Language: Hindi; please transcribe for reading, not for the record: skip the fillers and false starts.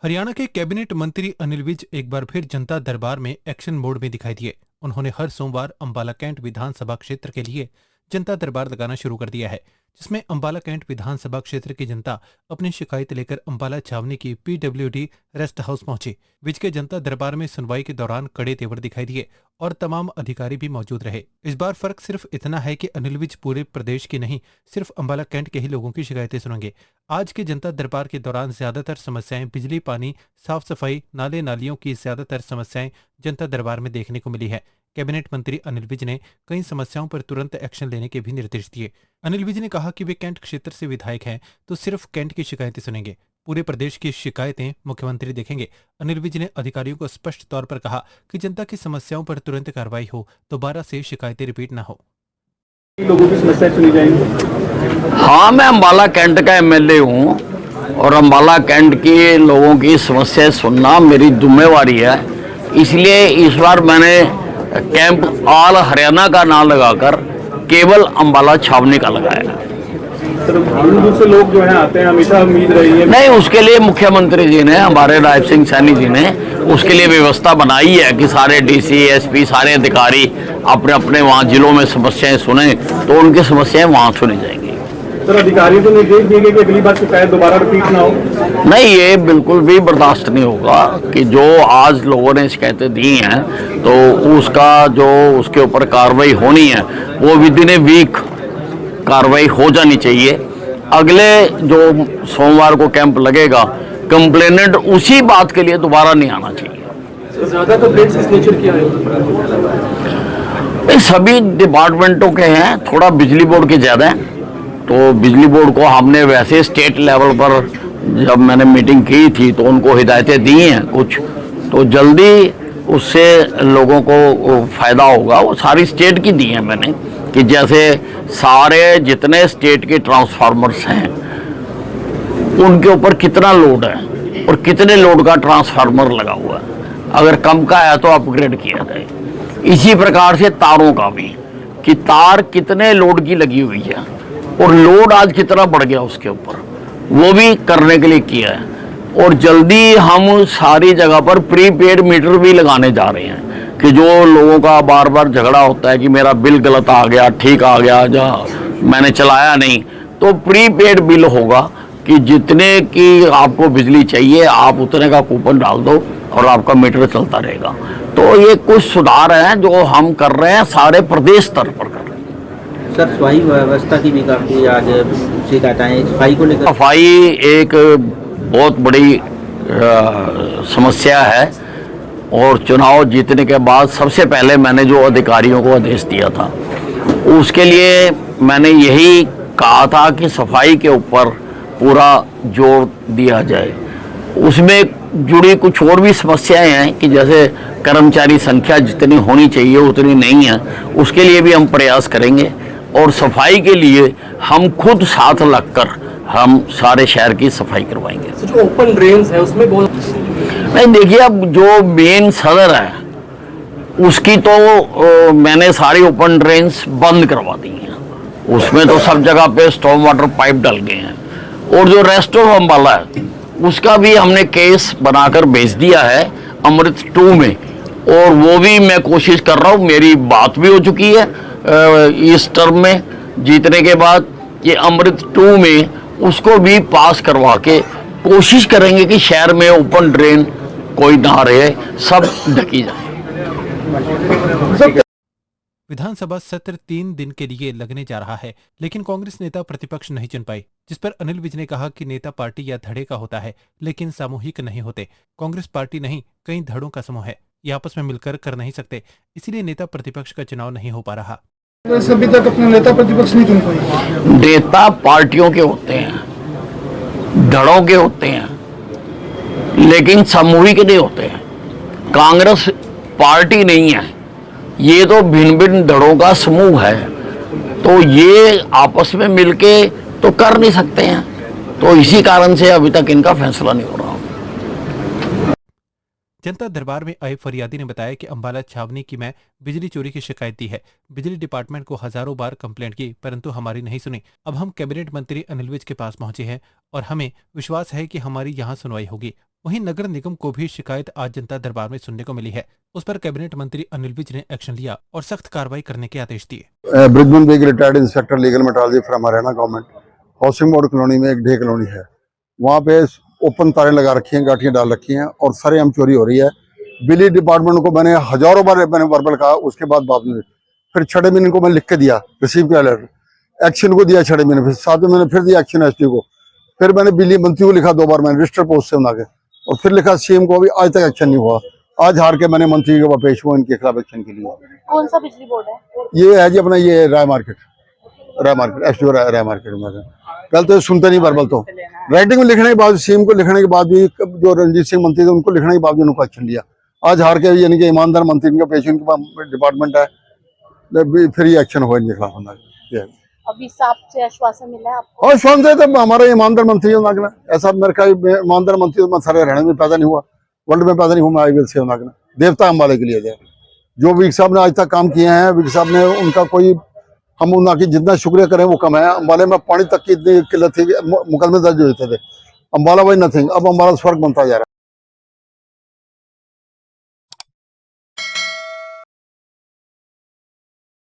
हरियाणा के कैबिनेट मंत्री अनिल विज एक बार फिर जनता दरबार में एक्शन मोड में दिखाई दिए। उन्होंने हर सोमवार अंबाला कैंट विधानसभा क्षेत्र के लिए जनता दरबार लगाना शुरू कर दिया है, जिसमें अंबाला कैंट विधानसभा क्षेत्र की जनता अपनी शिकायत लेकर अंबाला छावनी की पीडब्ल्यूडी रेस्ट हाउस पहुंची। विज के जनता दरबार में सुनवाई के दौरान कड़े तेवर दिखाई दिए और तमाम अधिकारी भी मौजूद रहे। इस बार फर्क सिर्फ इतना है कि अनिल विज पूरे प्रदेश की नहीं, सिर्फ अंबाला कैंट के ही लोगों की शिकायतें सुनेंगे। आज के जनता दरबार के दौरान ज्यादातर समस्याएं बिजली, पानी, साफ सफाई, नाले नालियों की ज्यादातर समस्याएं जनता दरबार में देखने को मिली है। कैबिनेट मंत्री अनिल विज ने कई समस्याओं पर तुरंत एक्शन लेने के भी निर्देश दिए। अनिल विज ने कहा कि वे कैंट क्षेत्र से विधायक हैं तो सिर्फ कैंट की शिकायतें सुनेंगे, पूरे प्रदेश की शिकायतें मुख्यमंत्री देखेंगे। अनिल विज ने अधिकारियों को स्पष्ट तौर पर कहा कि जनता की समस्याओं पर तुरंत कार्रवाई हो, दोबारा से शिकायतें रिपीट न हो। लोगों की समस्याएं सुनी जाएंगी। हाँ, मैं अंबाला कैंट का एमएलए हूँ और अंबाला कैंट के लोगों की समस्याएं सुनना मेरी जिम्मेवारी है। इसलिए इस बार मैंने कैंप ऑल हरियाणा का नाम लगाकर केवल अंबाला छावनी का लगाया है। दूर से लोग जो है आते हैं, हमेशा उम्मीद रही है। नहीं, उसके लिए मुख्यमंत्री जी ने, हमारे राय सिंह सैनी जी ने उसके लिए व्यवस्था बनाई है कि सारे डीसी, एसपी, सारे अधिकारी अपने अपने वहाँ जिलों में समस्याएं सुने तो उनकी समस्याएं वहाँ सुनी जाएंगी। सर, अधिकारियों को निर्देश दिए गए कि अगली बार शिकायत दोबारा रिपीट ना हो। नहीं, ये बिल्कुल भी बर्दाश्त नहीं होगा कि जो आज लोगों ने शिकायतें दी हैं तो उसका जो उसके ऊपर कार्रवाई होनी है वो विद इन ए वीक कार्रवाई हो जानी चाहिए। अगले जो सोमवार को कैंप लगेगा, कंप्लेनेंट उसी बात के लिए दोबारा नहीं आना चाहिए। ज्यादा कंप्लेंट्स किस नेचर की आए? सभी डिपार्टमेंटों के हैं, थोड़ा बिजली बोर्ड के ज़्यादा हैं। तो बिजली बोर्ड को हमने वैसे स्टेट लेवल पर जब मैंने मीटिंग की थी तो उनको हिदायतें दी हैं कुछ, तो जल्दी उससे लोगों को फ़ायदा होगा। वो सारी स्टेट की दी हैं मैंने कि जैसे सारे जितने स्टेट के ट्रांसफार्मर्स हैं उनके ऊपर कितना लोड है और कितने लोड का ट्रांसफार्मर लगा हुआ है, अगर कम का है तो अपग्रेड किया जाए। इसी प्रकार से तारों का भी कि तार कितने लोड की लगी हुई है और लोड आज कितना बढ़ गया उसके ऊपर, वो भी करने के लिए किया है। और जल्दी हम सारी जगह पर प्रीपेड मीटर भी लगाने जा रहे हैं कि जो लोगों का बार बार झगड़ा होता है कि मेरा बिल गलत आ गया, ठीक आ गया, जहाँ मैंने चलाया नहीं, तो प्रीपेड बिल होगा कि जितने की आपको बिजली चाहिए आप उतने का कूपन डाल दो और आपका मीटर चलता रहेगा। तो ये कुछ सुधार हैं जो हम कर रहे हैं, सारे प्रदेश स्तर पर कर रहे हैं। सर, सफाई व्यवस्था की भी काफी आज शिकायतें सफाई को लेकर। सफाई एक बहुत बड़ी समस्या है और चुनाव जीतने के बाद सबसे पहले मैंने जो अधिकारियों को आदेश दिया था उसके लिए मैंने यही कहा था कि सफाई के ऊपर पूरा जोर दिया जाए। उसमें जुड़ी कुछ और भी समस्याएं हैं कि जैसे कर्मचारी संख्या जितनी होनी चाहिए उतनी नहीं है, उसके लिए भी हम प्रयास करेंगे और सफाई के लिए हम खुद साथ लगकर हम सारे शहर की सफाई करवाएंगे। जो ओपन ड्रेन्स है उसमें बहुत नहीं, देखिए, अब जो मेन सदर है उसकी तो मैंने सारी ओपन ड्रेन्स बंद करवा दी हैं। उसमें तो सब जगह पे स्टॉर्म वाटर पाइप डल गए हैं। और जो रेस्ट ऑफ अम्बाला है उसका भी हमने केस बनाकर भेज दिया है अमृत 2 में, और वो भी मैं कोशिश कर रहा हूँ, मेरी बात भी हो चुकी है इस टर्म में जीतने के बाद कि अमृत 2 में उसको भी पास करवा के कोशिश करेंगे कि शहर में ओपन ड्रेन कोई ना रहे, सब ढकी जाए। विधानसभा सत्र 3 दिन के लिए लगने जा रहा है, लेकिन कांग्रेस नेता प्रतिपक्ष नहीं चुन पाई, जिस पर अनिल विज ने कहा कि नेता पार्टी या धड़े का होता है लेकिन सामूहिक नहीं होते। कांग्रेस पार्टी नहीं, कई धड़ों का समूह है, ये आपस में मिलकर कर नहीं सकते, इसीलिए नेता प्रतिपक्ष का चुनाव नहीं हो पा रहा। अभी तक अपना नेता प्रतिपक्ष नहीं चुन पाई। नेता पार्टियों के होते हैं, धड़ों के होते हैं, लेकिन सामूहिक नहीं होते हैं। कांग्रेस पार्टी नहीं है, ये तो भिन्न भिन्न धड़ों का समूह है, तो ये आपस में मिलके तो कर नहीं सकते हैं। तो इसी कारण से अभी तक इनका फैसला नहीं हो रहा। जनता दरबार में आए फरियादी ने बताया कि अंबाला छावनी की मैं बिजली चोरी की शिकायत दी है, बिजली डिपार्टमेंट को हजारों बार कंप्लेंट की परंतु हमारी नहीं सुनी। अब हम कैबिनेट मंत्री अनिल विज के पास पहुंचे हैं और हमें विश्वास है कि हमारी यहां सुनवाई होगी। वहीं नगर निगम को भी शिकायत आज जनता दरबार में सुनने को मिली है। उस पर कैबिनेट मंत्री अनिल विज ने एक्शन लिया और सख्त कार्रवाई करने के आदेश दिए। Brijman Baig retired inspector legal metrology from Haryana government, housing board colony में एक ढे कॉलोनी है, वहाँ पे ओपन तारें लगा रखी हैं, गाठियाँ डाल रखी हैं और सरेआम चोरी हो रही है। बिजली डिपार्टमेंट को मैंने हजारों बार मैंने वर्बल कहा, उसके बाद बावजूद फिर 6 महीने को मैंने लिख के दिया, रिसीव किया लेटर, एक्शन को दिया 6 महीने, फिर 7 महीने फिर दिया एक्शन एसडी को, फिर मैंने बिजली मंत्री को लिखा 2 बार मैंने रजिस्टर पोस्ट से बना के, और फिर लिखा सीएम को, अभी आज तक एक्शन नहीं हुआ। आज हार के मैंने मंत्री के पास पेश हुआ इनके खिलाफ एक्शन के लिए। कौन सा बिजली बोर्ड है? ये है जी अपना ये राय मार्केट एसडीओ राय मार्केट में। कल तो सुनते नहीं वर्बल, तो राइटिंग में लिखने के बाद सीएम को लिखने के बाद भी जो रणजीत सिंह मंत्री थे उनको लिखने के बाद भी उनको एक्शन लिया। आज हार के यानी कि ईमानदार मंत्री इनका पेश इनके पास डिपार्टमेंट है, फिर ये एक्शन हुआ इनके खिलाफ। अभी साफ से आश्वासन मिला है आपको? और सुनते तो हमारा ईमानदार मंत्री है नागना, ऐसा मेरे का ईमानदार मंत्री तो मैं सारे हरियाणा में पैदा नहीं हुआ, वर्ल्ड में पैदा नहीं हुआ, मैं आई विल से नागना देवता अम्बाले के लिए दे। जो विक साहब ने आज तक काम किए हैं, विक साहब ने उनका कोई, हम उनकी जितना शुक्रिया करें वो कम है। अम्बाले में पानी तक की इतनी किल्लत थी, मुकदमे दर्ज होते थे, अम्बाला वाई नथिंग, अब अम्बाला स्वर्ग बनता जा रहा है।